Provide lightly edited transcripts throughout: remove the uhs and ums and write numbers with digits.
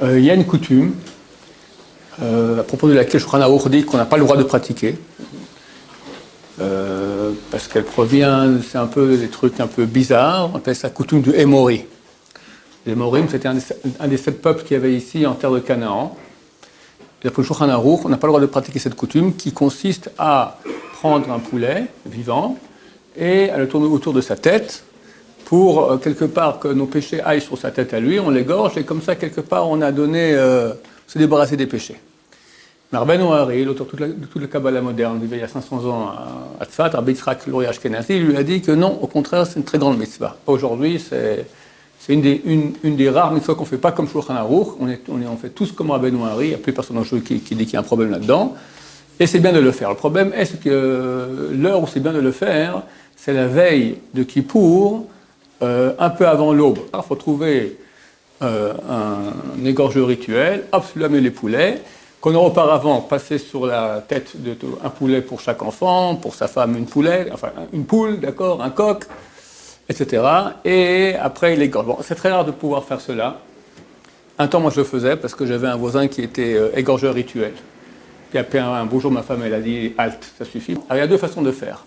Il y a une coutume à propos de laquelle Shulchan Aruch dit qu'on n'a pas le droit de pratiquer. Parce qu'elle provient, c'est un peu des trucs un peu bizarres, on appelle ça la coutume du Émori. Les Émorim, c'était un des 7 peuples qu'il y avait ici en terre de Canaan. D'après Shulchan Aruch, on n'a pas le droit de pratiquer cette coutume qui consiste à prendre un poulet vivant et à le tourner autour de sa tête pour quelque part que nos péchés aillent sur sa tête à lui, on l'égorge et comme ça quelque part on a donné se débarrasser des péchés. Rabbeinu Hari, l'auteur de toute la Kabbalah moderne, vivait il y a 500 ans à Tzfat, Rabbi Yitzhak Luri Ashkenazi, lui a dit que non, au contraire, c'est une très grande mitzvah. Aujourd'hui, c'est une des rares mitzvahs qu'on ne fait pas comme Shulchan Aruch, on fait tous comme Rabbeinu Hari, il n'y a plus personne qui dit qu'il y a un problème là-dedans, et c'est bien de le faire. Le problème est que l'heure où c'est bien de le faire, c'est la veille de Kippour, un peu avant l'aube. Il faut trouver un égorgeur rituel, hop, celui-là met les poulets, qu'on aura auparavant passé sur la tête un poulet pour chaque enfant, pour sa femme une poule, d'accord, un coq, etc. Et après il égorge. Bon, c'est très rare de pouvoir faire cela. Un temps, moi je le faisais parce que j'avais un voisin qui était égorgeur rituel. Puis après un beau jour, ma femme elle a dit halte, ça suffit. Alors il y a 2 façons de faire.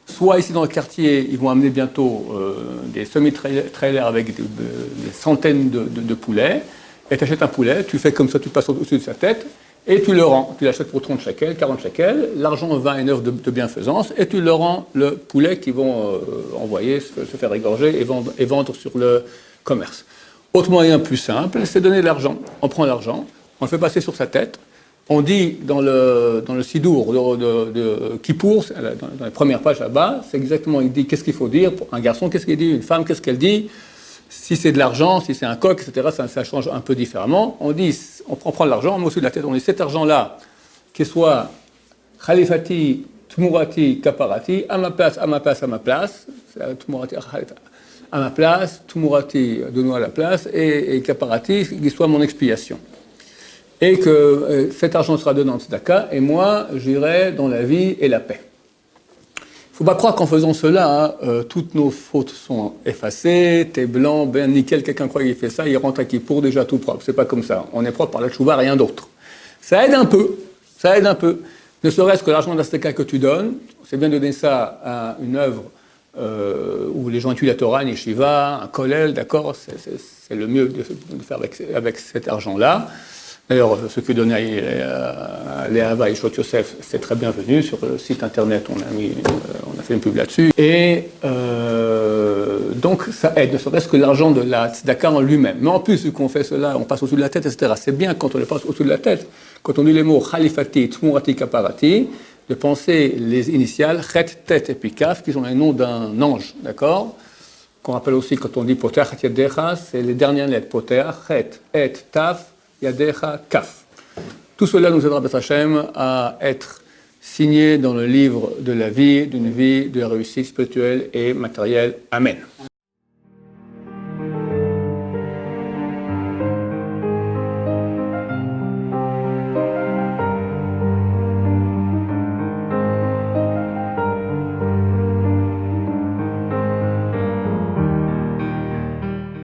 Soit ici dans le quartier, ils vont amener bientôt des semi-trailers avec des centaines de poulets. Et tu achètes un poulet, tu fais comme ça, tu passes au-dessus de sa tête, et tu le rends. Tu l'achètes pour 30 shekels, 40 shekels, l'argent va à une œuvre de bienfaisance, et tu le rends le poulet qu'ils vont envoyer, se faire égorger et vendre sur le commerce. Autre moyen plus simple, c'est donner de l'argent. On prend l'argent, on le fait passer sur sa tête, on dit dans le Sidour de Kippour, dans les premières pages là-bas, c'est exactement, il dit qu'est-ce qu'il faut dire, pour un garçon, qu'est-ce qu'il dit, une femme, qu'est-ce qu'elle dit. Si c'est de l'argent, si c'est un coq, etc., ça change un peu différemment. On dit, on prend l'argent, on met au-dessus de la tête, on dit cet argent-là, qu'il soit Khalifati, Tmurati, Kaparati, à ma place, Tmurati, à ma place, Tmurati, donne-moi la place, et Kaparati, qu'il soit mon expiation. Et que cet argent sera donné en tzedaka, et moi, j'irai dans la vie et la paix. Il ne faut pas croire qu'en faisant cela, toutes nos fautes sont effacées, t'es blanc, ben nickel, quelqu'un croit qu'il fait ça, il rentre à Kippour déjà tout propre. C'est pas comme ça. On est propre par la tchouva, rien d'autre. Ça aide un peu. Ne serait-ce que l'argent de la tzedaka que tu donnes, c'est bien de donner ça à une œuvre où les gens étudient la Torah, une yeshiva, un kollel, d'accord, c'est le mieux de faire avec cet argent-là. D'ailleurs, ce que donnait Léava et Shot Yosef, c'est très bienvenu. Sur le site internet, on a fait une pub là-dessus. Et donc, ça aide, ne serait-ce que l'argent de la tzedaka en lui-même. Mais en plus, vu qu'on fait cela, on passe au-dessus de la tête, etc. C'est bien quand on le passe au-dessus de la tête. Quand on dit les mots Khalifati, Tmurati, Kaparati, de penser les initiales Chet, Tet et puis Kaf, qui sont les noms d'un ange, d'accord? Qu'on rappelle aussi quand on dit Poter, Chet, Yadecha, c'est les dernières lettres. Poter, Chet, Et, Taf, Yadecha, Kaf. Tout cela nous aidera, B'ez Hashem, à être signés dans le livre de la vie, d'une vie de réussite spirituelle et matérielle. Amen.